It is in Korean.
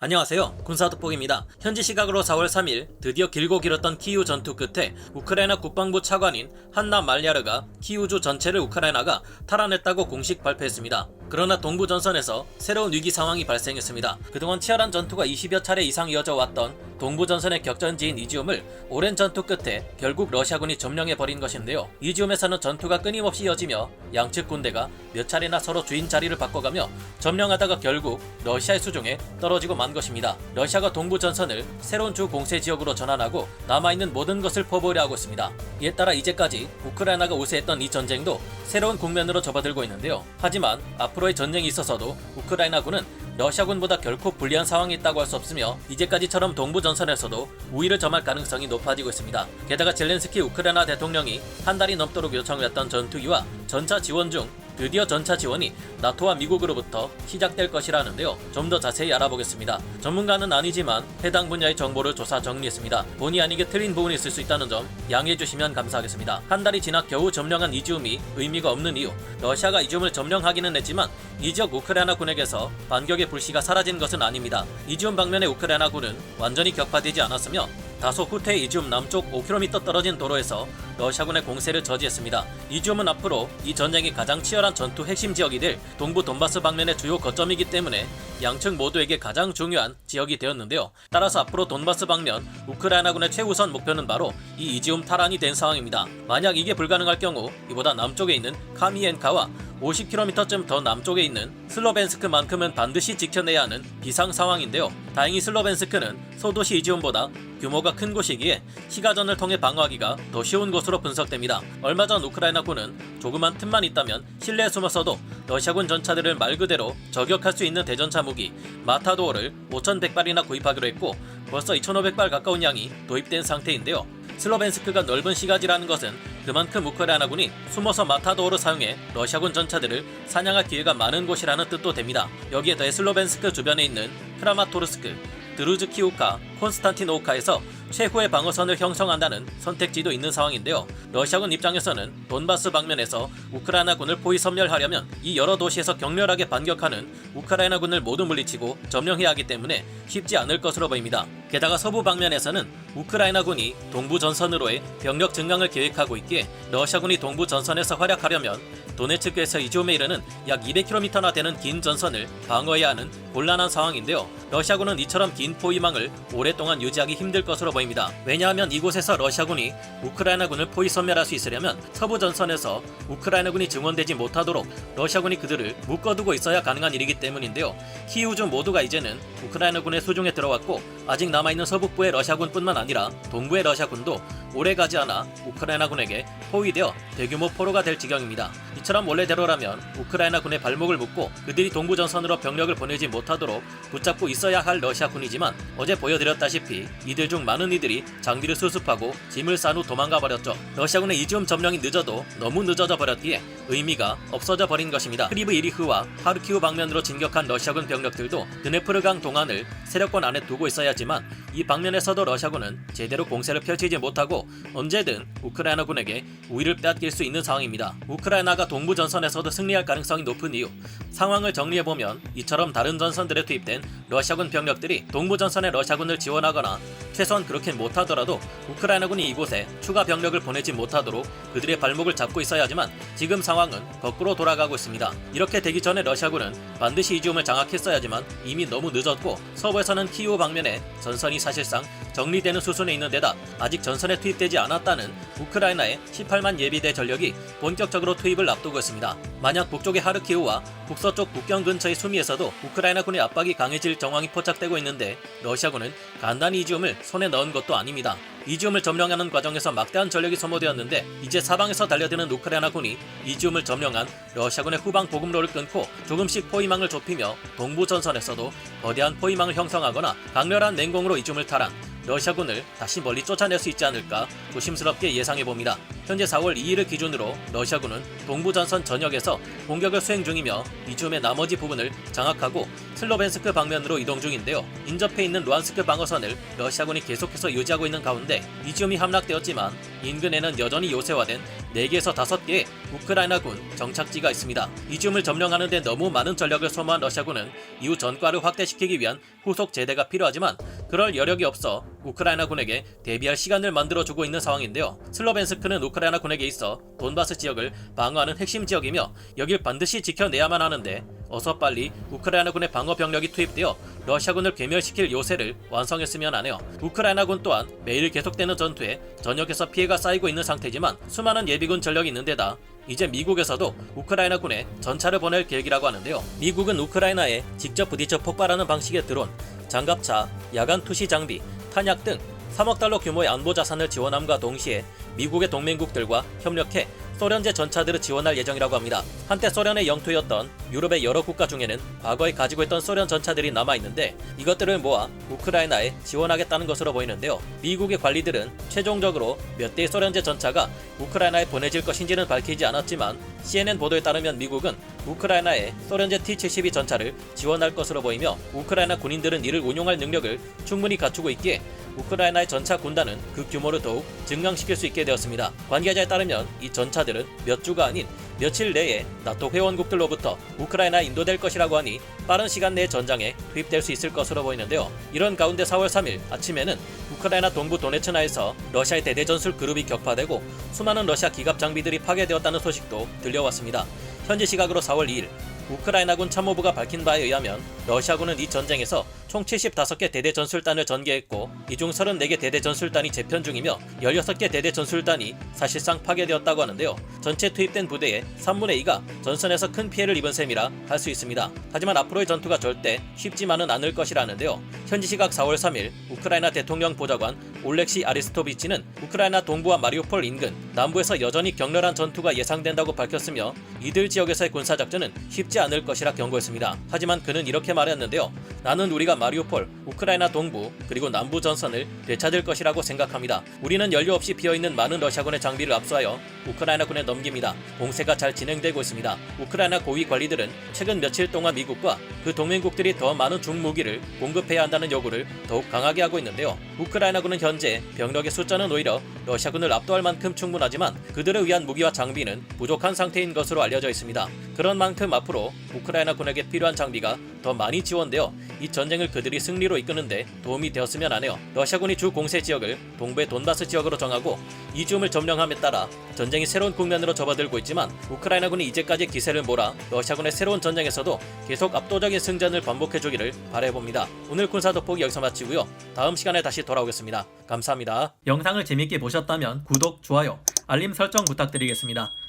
안녕하세요. 군사돋보기입니다. 현지 시각으로 4월 3일 드디어 길고 길었던 키이우 전투 끝에 우크라이나 국방부 차관인 한나 말야르가 키이우주 전체를 우크라이나가 탈환했다고 공식 발표했습니다. 그러나 동부 전선에서 새로운 위기 상황이 발생했습니다. 그동안 치열한 전투가 20여 차례 이상 이어져 왔던 동부 전선의 격전지인 이지움을 오랜 전투 끝에 결국 러시아군이 점령해버린 것인데요. 이지움에서는 전투가 끊임없이 이어지며 양측 군대가 몇 차례나 서로 주인 자리를 바꿔가며 점령하다가 결국 러시아의 수중에 떨어지고 만 것입니다. 러시아가 동부 전선을 새로운 주 공세 지역으로 전환하고 남아있는 모든 것을 퍼부으려 하고 있습니다. 이에 따라 이제까지 우크라이나가 우세했던 이 전쟁도 새로운 국면으로 접어들고 있는데요. 하지만 앞으로의 전쟁이 있어서도 우크라이나군은 러시아군보다 결코 불리한 상황이 있다고 할 수 없으며 이제까지처럼 동부 전선에서도 우위를 점할 가능성이 높아지고 있습니다. 게다가 젤렌스키 우크라이나 대통령이 한 달이 넘도록 요청했던 전투기와 전차 지원 중 드디어 전차 지원이 나토와 미국으로부터 시작될 것이라는데요. 좀 더 자세히 알아보겠습니다. 전문가는 아니지만 해당 분야의 정보를 조사 정리했습니다. 본의 아니게 틀린 부분이 있을 수 있다는 점 양해해 주시면 감사하겠습니다. 한 달이 지나 겨우 점령한 이지움이 의미가 없는 이유, 러시아가 이지움을 점령하기는 했지만 이 지역 우크라이나군에게서 반격의 불씨가 사라진 것은 아닙니다. 이지움 방면의 우크라이나군은 완전히 격파되지 않았으며 다소 후퇴의 이지움 남쪽 5km 떨어진 도로에서 러시아군의 공세를 저지했습니다. 이지움은 앞으로 이 전쟁이 가장 치열한 전투 핵심 지역이 될 동부 돈바스 방면의 주요 거점이기 때문에 양측 모두에게 가장 중요한 지역이 되었는데요. 따라서 앞으로 돈바스 방면 우크라이나군의 최우선 목표는 바로 이 이지움 탈환이 된 상황입니다. 만약 이게 불가능할 경우 이보다 남쪽에 있는 카미엔카와 50km쯤 더 남쪽에 있는 슬로벤스크만큼은 반드시 지켜내야 하는 비상 상황인데요. 다행히 슬로벤스크는 소도시 이지움보다 규모가 큰 곳이기에 시가전을 통해 방어하기가 더 쉬운 곳으로 분석됩니다. 얼마 전 우크라이나군은 조그만 틈만 있다면 실내에 숨어서도 러시아군 전차들을 말 그대로 저격할 수 있는 대전차 무기 마타도어를 5,100발이나 구입하기로 했고 벌써 2,500발 가까운 양이 도입된 상태인데요. 슬로벤스크가 넓은 시가지라는 것은 그만큼 우크라이나군이 숨어서 마타도어를 사용해 러시아군 전차들을 사냥할 기회가 많은 곳이라는 뜻도 됩니다. 여기에 더해 슬로벤스크 주변에 있는 크라마토르스크, 드루즈키우카, 콘스탄티노우카에서 최후의 방어선을 형성한다는 선택지도 있는 상황인데요. 러시아군 입장에서는 돈바스 방면에서 우크라이나군을 포위 섬멸하려면 이 여러 도시에서 격렬하게 반격하는 우크라이나군을 모두 물리치고 점령해야 하기 때문에 쉽지 않을 것으로 보입니다. 게다가 서부 방면에서는 우크라이나군이 동부 전선으로의 병력 증강을 계획하고 있기에 러시아군이 동부 전선에서 활약하려면 도네츠크에서 이지움에 이르는 약 200km나 되는 긴 전선을 방어해야 하는 곤란한 상황인데요. 러시아군은 이처럼 긴 포위망을 오랫동안 유지하기 힘들 것으로 보입니다. 왜냐하면 이곳에서 러시아군이 우크라이나군을 포위 섬멸할 수 있으려면 서부 전선에서 우크라이나군이 증원되지 못하도록 러시아군이 그들을 묶어두고 있어야 가능한 일이기 때문인데요. 키이우주 모두가 이제는 우크라이나군의 수중에 들어왔고 아직 남아있는 서북부의 러시아군뿐만 아니라 동부의 러시아군도 오래가지 않아 우크라이나군에게 포위되어 대규모 포로가 될 지경입니다. 이처럼 원래대로라면 우크라이나군의 발목을 묶고 그들이 동부 전선으로 병력을 보내지 못하도록 붙잡고 있어야 할 러시아군이지만 어제 보여드렸다시피 이들 중 많은 이들이 장비를 수습하고 짐을 싼 후 도망가 버렸죠. 러시아군의 이지움 점령이 늦어도 너무 늦어져 버렸기에 의미가 없어져 버린 것입니다. 크리브 이리흐와 하르키우 방면으로 진격한 러시아군 병력들도 드네프르강 동안을 세력권 안에 두고 있어야지만 이 방면에서도 러시아군은 제대로 공세를 펼치지 못하고 언제든 우크라이나군에게 우위를 빼앗길 수 있는 상황입니다. 우크라이나가 동부 전선에서도 승리할 가능성이 높은 이유, 상황을 정리해보면 이처럼 다른 전선들에 투입된 러시아군 병력들이 동부 전선의 러시아군을 지원하거나 최소한 그렇게 못하더라도 우크라이나군이 이곳에 추가 병력을 보내지 못하도록 그들의 발목을 잡고 있어야 하지만 지금 상황은 거꾸로 돌아가고 있습니다. 이렇게 되기 전에 러시아군은 반드시 이지움을 장악했어야지만 이미 너무 늦었고 서부에서는 키이우 방면에 전선이 사실상 정리되는 수순에 있는 데다 아직 전선에 투입되지 않았다는 우크라이나의 18만 예비대 전력이 본격적으로 투입을 앞두고 있습니다. 만약 북쪽의 하르키우와 북서쪽 국경 근처의 수미에서도 우크라이나군의 압박이 강해질 정황이 포착되고 있는데 러시아군은 간단히 이지움을 손에 넣은 것도 아닙니다. 이지움을 점령하는 과정에서 막대한 전력이 소모되었는데 이제 사방에서 달려드는 우크라이나군이 이지움을 점령한 러시아군의 후방 보급로를 끊고 조금씩 포위망을 좁히며 동부 전선에서도 거대한 포위망을 형성하거나 강렬한 냉공으로 이지움을 탈환, 러시아군을 다시 멀리 쫓아낼 수 있지 않을까 조심스럽게 예상해봅니다. 현재 4월 2일을 기준으로 러시아군은 동부전선 전역에서 공격을 수행 중이며 이지움의 나머지 부분을 장악하고 슬로벤스크 방면으로 이동 중인데요. 인접해 있는 루안스크 방어선을 러시아군이 계속해서 유지하고 있는 가운데 이지움이 함락되었지만 인근에는 여전히 요새화된 4개에서 5개의 우크라이나군 정착지가 있습니다. 이지움을 점령하는 데 너무 많은 전력을 소모한 러시아군은 이후 전과를 확대시키기 위한 후속 제대가 필요하지만 그럴 여력이 없어 우크라이나군에게 대비할 시간을 만들어주고 있는 상황인데요. 슬로벤스크는 우크라이나군에게 있어 돈바스 지역을 방어하는 핵심 지역이며 여길 반드시 지켜내야만 하는데 어서 빨리 우크라이나군의 방어 병력이 투입되어 러시아군을 괴멸시킬 요새를 완성했으면 하네요. 우크라이나군 또한 매일 계속되는 전투에 전역에서 피해가 쌓이고 있는 상태지만 수많은 예비군 전력이 있는 데다 이제 미국에서도 우크라이나군에 전차를 보낼 계획이라고 하는데요. 미국은 우크라이나에 직접 부딪혀 폭발하는 방식의 드론, 장갑차, 야간 투시 장비, 탄약 등 3억 달러 규모의 안보 자산을 지원함과 동시에 미국의 동맹국들과 협력해 소련제 전차들을 지원할 예정이라고 합니다. 한때 소련의 영토였던 유럽의 여러 국가 중에는 과거에 가지고 있던 소련 전차들이 남아있는데 이것들을 모아 우크라이나에 지원하겠다는 것으로 보이는데요. 미국의 관리들은 최종적으로 몇 대의 소련제 전차가 우크라이나에 보내질 것인지는 밝히지 않았지만 CNN 보도에 따르면 미국은 우크라이나에 소련제 T-72 전차를 지원할 것으로 보이며 우크라이나 군인들은 이를 운용할 능력을 충분히 갖추고 있기에 우크라이나의 전차 군단은 그 규모를 더욱 증강시킬 수 있게 되었습니다. 관계자에 따르면 이 전차들은 몇 주가 아닌 며칠 내에 나토 회원국들로부터 우크라이나에 인도될 것이라고 하니 빠른 시간 내에 전장에 투입될 수 있을 것으로 보이는데요. 이런 가운데 4월 3일 아침에는 우크라이나 동부 도네츠나에서 러시아의 대대전술 그룹이 격파되고 수많은 러시아 기갑 장비들이 파괴되었다는 소식도 들려왔습니다. 현지 시각으로 4월 2일 우크라이나군 참모부가 밝힌 바에 의하면 러시아군은 이 전쟁에서 총 75개 대대전술단을 전개했고 이 중 34개 대대전술단이 재편 중이며 16개 대대전술단이 사실상 파괴되었다고 하는데요. 전체 투입된 부대의 3분의 2가 전선에서 큰 피해를 입은 셈이라 할 수 있습니다. 하지만 앞으로의 전투가 절대 쉽지만은 않을 것이라는데요. 현지 시각 4월 3일 우크라이나 대통령 보좌관 올렉시 아리스토비치는 우크라이나 동부와 마리우폴 인근, 남부에서 여전히 격렬한 전투가 예상된다고 밝혔으며 이들 지역에서의 군사작전은 쉽지 않을 것이라 경고했습니다. 하지만 그는 이렇게 말했는데요. 나는 우리가 마리우폴, 우크라이나 동부, 그리고 남부 전선을 되찾을 것이라고 생각합니다. 우리는 연료 없이 비어있는 많은 러시아군의 장비를 압수하여 우크라이나군에 넘깁니다. 공세가 잘 진행되고 있습니다. 우크라이나 고위 관리들은 최근 며칠 동안 미국과 그 동맹국들이 더 많은 중무기를 공급해야 한다는 요구를 더욱 강하게 하고 있는데요. 우크라이나군은 현재 병력의 숫자는 오히려 러시아군을 압도할 만큼 충분하지만 그들을 위한 무기와 장비는 부족한 상태인 것으로 알려져 있습니다. 그런 만큼 앞으로 우크라이나군에게 필요한 장비가 더 많이 지원되어 이 전쟁을 그들이 승리로 이끄는데 도움이 되었으면 하네요. 러시아군이 주 공세 지역을 동부의 돈바스 지역으로 정하고 이지움을 점령함에 따라 전쟁이 새로운 국면으로 접어들고 있지만 우크라이나군이 이제까지 기세를 몰아 러시아군의 새로운 전쟁에서도 계속 압도적인 승전을 반복해주기를 바라봅니다. 오늘 군사 돋보기 여기서 마치고요. 다음 시간에 다시 돌아오겠습니다. 감사합니다. 영상을 재밌게 보셨다면 구독, 좋아요, 알림 설정 부탁드리겠습니다.